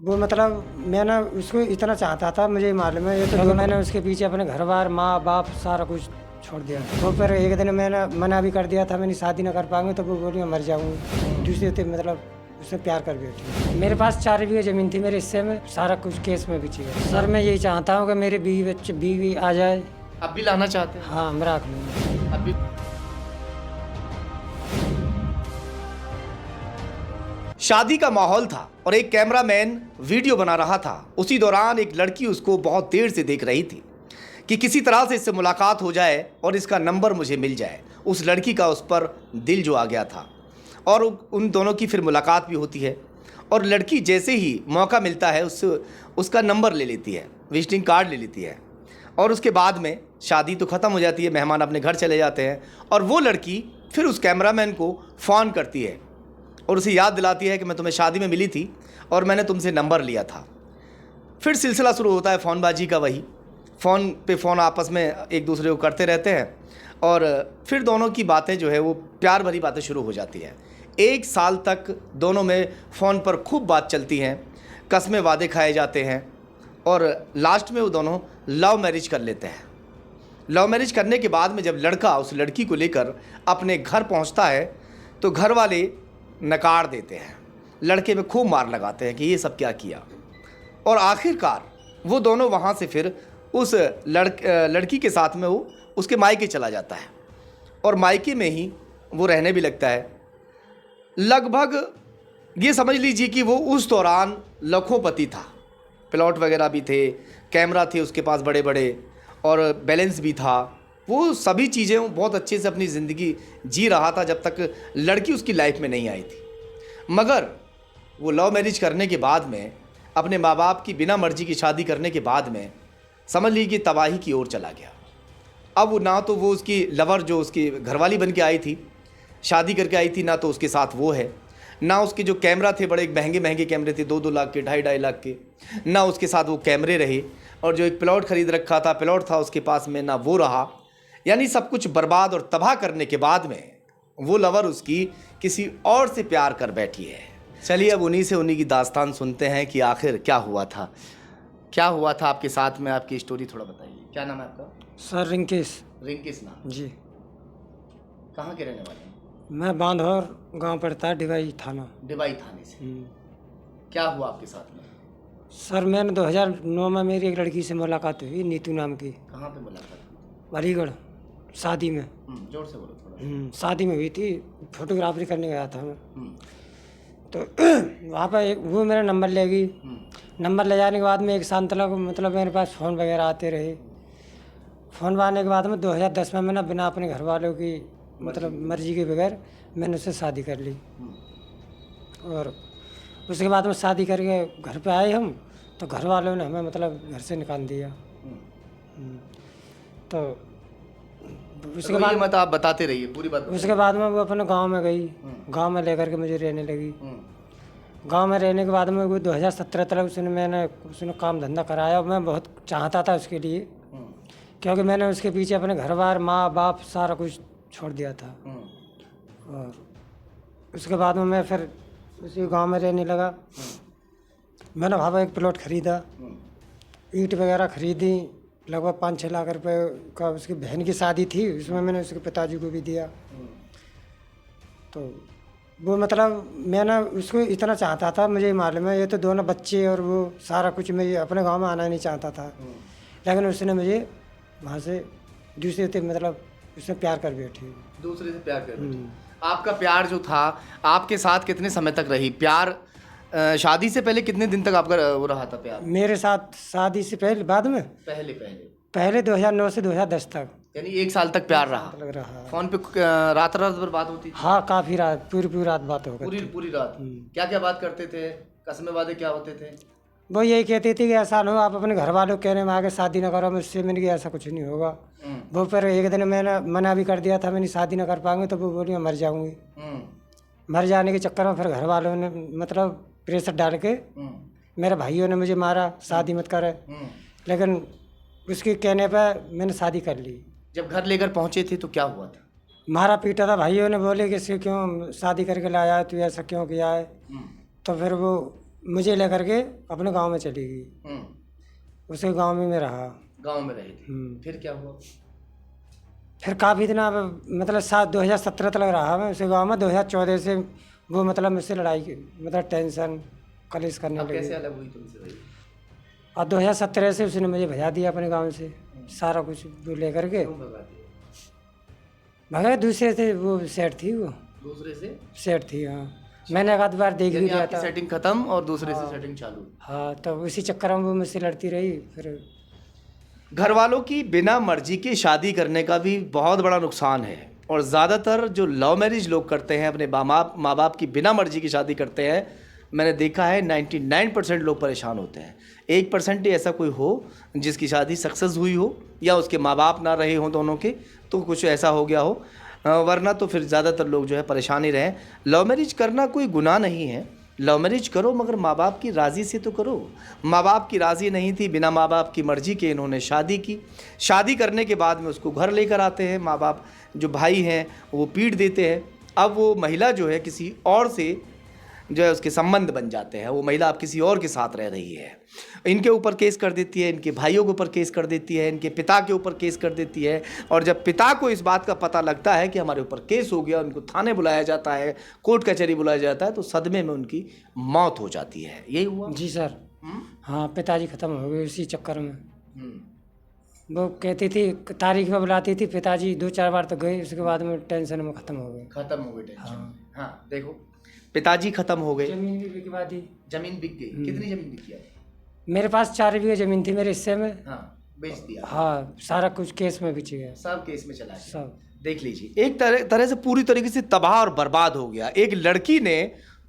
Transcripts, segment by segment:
वो मतलब मैं ना उसको इतना चाहता था, मुझे मालूम है ये तो मैंने उसके पीछे अपने घर बार माँ बाप सारा कुछ छोड़ दिया। वो फिर एक दिन मैंने मना भी कर दिया था, मैंने शादी ना कर पाऊंगी तो वो बोली मैं मर जाऊंगी। दूसरे थे मतलब उससे प्यार कर बैठी। मेरे पास 4 बीघे ज़मीन थी, मेरे हिस्से में सारा कुछ केस में बिची है। सर मैं यही चाहता हूँ कि मेरे बीवी आ जाए। अब भी लाना चाहते हैं? हाँ मैं रख लूँगा। अब भी शादी का माहौल था और एक कैमरामैन वीडियो बना रहा था। उसी दौरान एक लड़की उसको बहुत देर से देख रही थी कि किसी तरह से इससे मुलाकात हो जाए और इसका नंबर मुझे मिल जाए। उस लड़की का उस पर दिल जो आ गया था और उन दोनों की फिर मुलाकात भी होती है और लड़की जैसे ही मौका मिलता है उसका नंबर ले लेती है, विजिटिंग कार्ड ले लेती है और उसके बाद में शादी तो ख़त्म हो जाती है, मेहमान अपने घर चले जाते हैं और वो लड़की फिर उस कैमरामैन को फ़ोन करती है और उसे याद दिलाती है कि मैं तुम्हें शादी में मिली थी और मैंने तुमसे नंबर लिया था। फिर सिलसिला शुरू होता है फ़ोनबाजी का। वही फ़ोन पे फ़ोन आपस में एक दूसरे को करते रहते हैं और फिर दोनों की बातें जो है वो प्यार भरी बातें शुरू हो जाती हैं। 1 साल तक दोनों में फ़ोन पर खूब बात चलती हैं, कस्में वादे खाए जाते हैं और लास्ट में वो दोनों लव मैरिज कर लेते हैं। लव मैरिज करने के बाद में जब लड़का उस लड़की को लेकर अपने घर पहुंचता है तो घर वाले नकार देते हैं, लड़के में खूब मार लगाते हैं कि ये सब क्या किया। और आखिरकार वो दोनों वहाँ से फिर उस लड़की के साथ में वो उसके मायके चला जाता है और मायके में ही वो रहने भी लगता है। लगभग ये समझ लीजिए कि वो उस दौरान लखोपति था, प्लॉट वगैरह भी थे, कैमरा थे उसके पास बड़े बड़े और बैलेंस भी था। वो सभी चीज़ें बहुत अच्छे से अपनी ज़िंदगी जी रहा था जब तक लड़की उसकी लाइफ में नहीं आई थी। मगर वो लव मैरिज करने के बाद में अपने माँ बाप की बिना मर्जी की शादी करने के बाद में समझ लीजिए कि तबाही की ओर चला गया। अब ना तो वो उसकी लवर जो उसकी घरवाली बन के आई थी, शादी करके आई थी, ना तो उसके साथ वो है, ना उसके जो कैमरा थे बड़े महंगे महंगे कैमरे थे 2-2 लाख के, 2.5 लाख के, ना उसके साथ वो कैमरे रहे और जो एक प्लॉट खरीद रखा था, प्लॉट था उसके पास में, ना वो रहा। यानी सब कुछ बर्बाद और तबाह करने के बाद में वो लवर उसकी किसी और से प्यार कर बैठी है। चलिए अब उन्हीं की दास्तान सुनते हैं कि आखिर क्या हुआ था आपके साथ में। आपकी स्टोरी थोड़ा बताइए। क्या नाम है आपका? सर रिंकेश नाम जी। कहाँ के रहने वाले हैं? मैं बांधौर गांव पड़ता है, डिवाई थाना। डिवाई थाने से। क्या हुआ आपके साथ में? सर मैंने 2009 में मेरी एक लड़की से मुलाकात हुई, नीतू नाम की। कहाँ पे मुलाकात? अलीगढ़, शादी में। जोर से बोलो थोड़ा। शादी में हुई थी, फोटोग्राफरी करने गया था मैं। तो वहाँ पर वो मेरा नंबर ले गई। नंबर ले जाने के बाद में एक साल तक मतलब मेरे पास फ़ोन वगैरह आते रहे। फ़ोन आने के बाद में 2010 में मैंने बिना अपने घर वालों की मतलब मर्जी के बगैर मैंने उससे शादी कर ली। और उसके बाद में शादी करके घर पे आए हम, तो घर वालों ने हमें मतलब घर से निकाल दिया। तो उसके बाद मत आप बताते रहिए पूरी बात। उसके बाद में वो अपने गांव में गई, गांव में लेकर के मुझे रहने लगी। गांव में रहने के बाद में वो 2017 तक उसने काम धंधा कराया। मैं बहुत चाहता था उसके लिए, क्योंकि मैंने उसके पीछे अपने घर बार माँ बाप सारा कुछ छोड़ दिया था। और उसके बाद में मैं फिर उसी गांव में रहने लगा। मैंने वहाँ पर एक प्लॉट खरीदा, ईंट वगैरह खरीदी, लगभग 5-6 लाख रुपए का। उसकी बहन की शादी थी, उसमें मैंने उसके पिताजी को भी दिया। तो वो मतलब मैंने उसको इतना चाहता था, मुझे मालूम है ये तो दोनों बच्चे और वो सारा कुछ, मैं अपने गांव में आना नहीं चाहता था। लेकिन उसने मुझे वहाँ से दूसरे से मतलब उसने प्यार कर बैठी। दूसरे से प्यार कर बैठी। आपका प्यार जो था आपके साथ कितने समय तक रही? प्यार शादी से पहले कितने दिन तक आपका वो रहा था प्यार? मेरे साथ शादी से पहले, बाद में पहले 2009 से 2010 तक, यानी 1 साल तक प्यार रहा। लग रहा। फोन पे रात भर बात होती थी? हाँ काफ़ी रात, पूरी रात बात हो गई। पूरी रात क्या क्या बात करते थे? कसमें वादे क्या होते थे? वो यही कहती थी कि ऐसा ना हो, आप अपने घर वालों कहने में आगे शादी ना करो। मुझसे मैंने कहा ऐसा कुछ नहीं होगा। वो फिर एक दिन मैंने मना भी कर दिया था, मैंने शादी ना कर पाऊंगी, तो वो बोली मैं मर जाऊंगी। मर जाने के चक्कर में फिर घर वालों ने मतलब प्रेशर डाल के मेरे भाइयों ने मुझे मारा, शादी मत करे। लेकिन उसके कहने पर मैंने शादी कर ली। जब घर लेकर पहुंचे थे तो क्या हुआ था? मारा पीटा था। भाइयों ने बोले कि इससे क्यों शादी करके लाया है, तू ऐसा क्यों किया है। तो फिर वो मुझे लेकर के अपने गांव में चली गई। उसे गांव में मैं रहा। गांव में रहे थे, फिर क्या हुआ? फिर काफ़ी दिन अब मतलब 2017 तक रहा मैं उसे गांव में। 2014 से वो मतलब मुझसे लड़ाई मतलब टेंशन कलेश करने लगी। कैसे अलग हुई तुमसे भाई? और 2017 से उसने मुझे भजा दिया अपने गांव से, सारा कुछ वो लेकर के भगा। दूसरे से वो सेट थी, वो दूसरे से सेट थी। हाँ, मैंने एक आध बार देख भी लिया था। सेटिंग खत्म और दूसरे से सेटिंग चालू। हाँ, तो उसी चक्कर में वो मुझसे लड़ती रही। फिर घर वालों की बिना मर्जी की शादी करने का भी बहुत बड़ा नुकसान है, और ज़्यादातर जो लव मैरिज लोग करते हैं, अपने माँ बाप की बिना मर्जी की शादी करते हैं, मैंने देखा है 99% लोग परेशान होते हैं। 1% ही ऐसा कोई हो जिसकी शादी सक्सेस हुई हो, या उसके माँ बाप ना रहे हों दोनों के, तो कुछ ऐसा हो गया हो, वरना तो फिर ज़्यादातर लोग जो है परेशान ही रहें। लव मैरिज करना कोई गुनाह नहीं है, लव मैरिज करो, मगर माँ बाप की राज़ी से तो करो। माँ बाप की राज़ी नहीं थी, बिना माँ बाप की मर्ज़ी के इन्होंने शादी की। शादी करने के बाद में उसको घर लेकर आते हैं, माँ बाप जो भाई हैं वो पीट देते हैं। अब वो महिला जो है किसी और से जो है उसके संबंध बन जाते हैं, वो महिला अब किसी और के साथ रह रही है। इनके ऊपर केस कर देती है, इनके भाइयों के ऊपर केस कर देती है, इनके पिता के ऊपर केस कर देती है। और जब पिता को इस बात का पता लगता है कि हमारे ऊपर केस हो गया, उनको थाने बुलाया जाता है, कोर्ट कचहरी बुलाया जाता है, तो सदमे में उनकी मौत हो जाती है। यही हुआ जी सर। हाँ, पिताजी ख़त्म हो गए उसी चक्कर में। वो कहती थी, तारीख में बुलाती थी, पिताजी 2-4 बार तो गए, उसके बाद में टेंशन में ख़त्म हो गए। ख़त्म हो गए टेंशन। हाँ, देखो पिताजी ख़त्म हो गए, ज़मीन भी बिकवा दी। ज़मीन बिक गई। कितनी ज़मीन बिकी है? मेरे पास 4 बीघे ज़मीन थी मेरे हिस्से में। हाँ, बेच दिया। हाँ, सारा कुछ केस में बिच गया, सब केस में चला गया। सब। देख लीजिए, एक तरह से पूरी तरीके से तबाह और बर्बाद हो गया। एक लड़की ने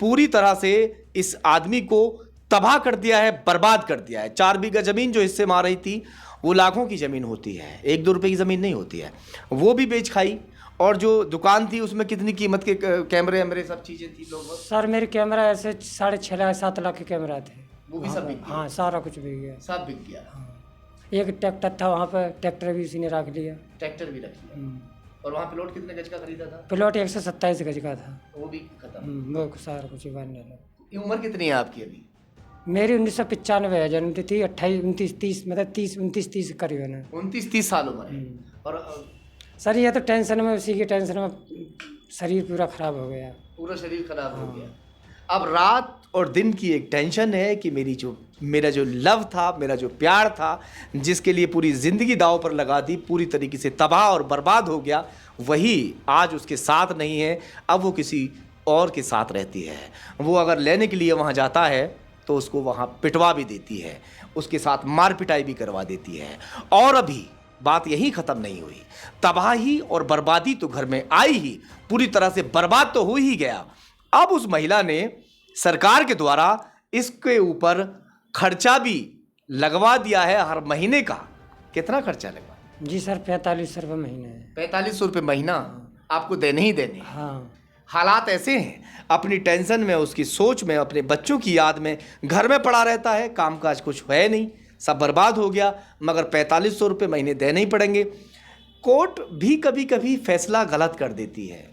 पूरी तरह से इस आदमी को तबाह कर दिया है, बर्बाद कर दिया है। 4 बीघा ज़मीन जो हिस्से में आ रही थी वो लाखों की ज़मीन होती है, 1-2 रुपये की ज़मीन नहीं होती है, वो भी बेच खाई। और जो दुकान थी उसमें कितनी कीमत के कैमरे वैमरे सब चीज़ें थी लोग? सर मेरे कैमरा ऐसे 6.5-7 लाख के कैमरा थे, वो भी सब बिक गया? हाँ, सारा कुछ बिक गया, सब बिक गया। एक ट्रैक्टर था वहाँ पर, ट्रैक्टर भी उसी ने रख लिया। ट्रैक्टर भी रख लिया। और वहाँ प्लॉट कितने गज का खरीदा था? प्लॉट 127 गज का था, वो भी खत्म। वो सारा कुछ बनने लगा। ये उम्र कितनी है आपकी अभी? मेरी 1995 है, जन्म तिथि 28-29-30, मतलब 29-30 करीबन है। 29-30 साल उम्र है। और सर ये तो टेंशन में, उसी की टेंशन में शरीर पूरा खराब हो गया, पूरा शरीर खराब हो गया। अब रात और दिन की एक टेंशन है कि मेरा जो लव था, मेरा जो प्यार था, जिसके लिए पूरी ज़िंदगी दांव पर लगा दी, पूरी तरीके से तबाह और बर्बाद हो गया, वही आज उसके साथ नहीं है। अब वो किसी और के साथ रहती है। वो अगर लेने के लिए वहाँ जाता है तो उसको वहाँ पिटवा भी देती है, उसके साथ मार पिटाई भी करवा देती है। और अभी बात यही ख़त्म नहीं हुई, तबाही और बर्बादी तो घर में आई ही, पूरी तरह से बर्बाद तो हो ही गया। अब उस महिला ने सरकार के द्वारा इसके ऊपर खर्चा भी लगवा दिया है हर महीने का। कितना खर्चा लगवा? जी सर, 45 रुपये महीने है। 4500 रुपये महीना आपको देने ही देने। हाँ, हालात ऐसे हैं, अपनी टेंशन में, उसकी सोच में, अपने बच्चों की याद में घर में पड़ा रहता है, कामकाज कुछ है नहीं, सब बर्बाद हो गया, मगर 4500 रुपये महीने देने ही पड़ेंगे। कोर्ट भी कभी कभी फैसला गलत कर देती है,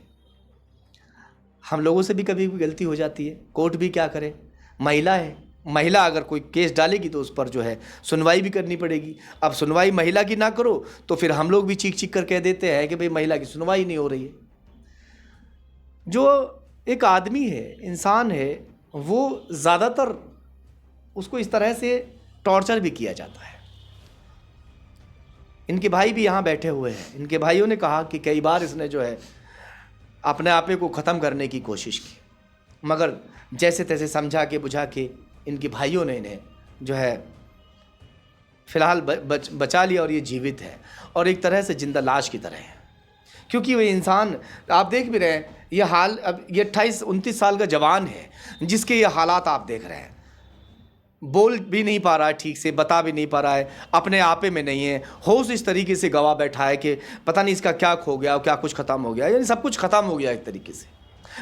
हम लोगों से भी कभी भी गलती हो जाती है, कोर्ट भी क्या करे, महिला है, महिला अगर कोई केस डालेगी तो उस पर जो है सुनवाई भी करनी पड़ेगी। अब सुनवाई महिला की ना करो तो फिर हम लोग भी चीख चीख कर कह देते हैं कि भाई महिला की सुनवाई नहीं हो रही है। जो एक आदमी है, इंसान है, वो ज़्यादातर उसको इस तरह से टॉर्चर भी किया जाता है। इनके भाई भी यहाँ बैठे हुए हैं, इनके भाइयों ने कहा कि कई बार इसने जो है अपने आपे को ख़त्म करने की कोशिश की, मगर जैसे तैसे समझा के बुझा के इनके भाइयों ने इन्हें जो है फ़िलहाल बचा लिया, और ये जीवित है और एक तरह से जिंदा लाश की तरह है। क्योंकि वो इंसान, आप देख भी रहे हैं, ये हाल, अब ये 28-29 साल का जवान है जिसके ये हालात आप देख रहे हैं, बोल भी नहीं पा रहा है ठीक से, बता भी नहीं पा रहा है, अपने आपे में नहीं है, होश इस तरीके से गवा बैठा है कि पता नहीं इसका क्या खो गया, क्या कुछ ख़त्म हो गया, यानी सब कुछ ख़त्म हो गया एक तरीके से।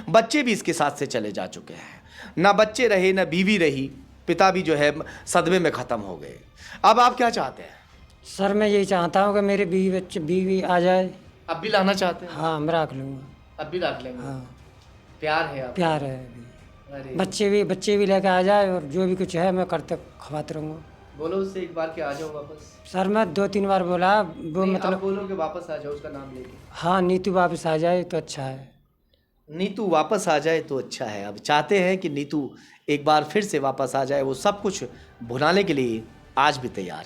बच्चे भी इसके साथ से चले जा चुके हैं, ना बच्चे रहे ना बीवी रही, पिता भी जो है सदमे में ख़त्म हो गए। अब आप क्या चाहते हैं? सर मैं यही चाहता हूँ कि मेरे बीवी आ जाए। अब भी लाना चाहते हैं? हाँ, मैं रख लूँगा। अब भी रख लेंगे? हाँ, प्यार है आप? प्यार है अभी। अरे बच्चे भी लेके आ जाए और जो भी कुछ है मैं करते खवाते रहूँगा। बोलो उससे एक बार कि आ जाओ वापस। सर मैं 2-3 बार बोला वो नहीं, आप मतलब बोलो कि वापस आ जाओ उसका नाम लेके। हाँ नीतू वापस आ जाए तो अच्छा है। नीतू वापस आ जाए तो अच्छा है। अब चाहते हैं कि नीतू एक बार फिर से वापस आ जाए। वो सब कुछ भुलाने के लिए आज भी तैयार है।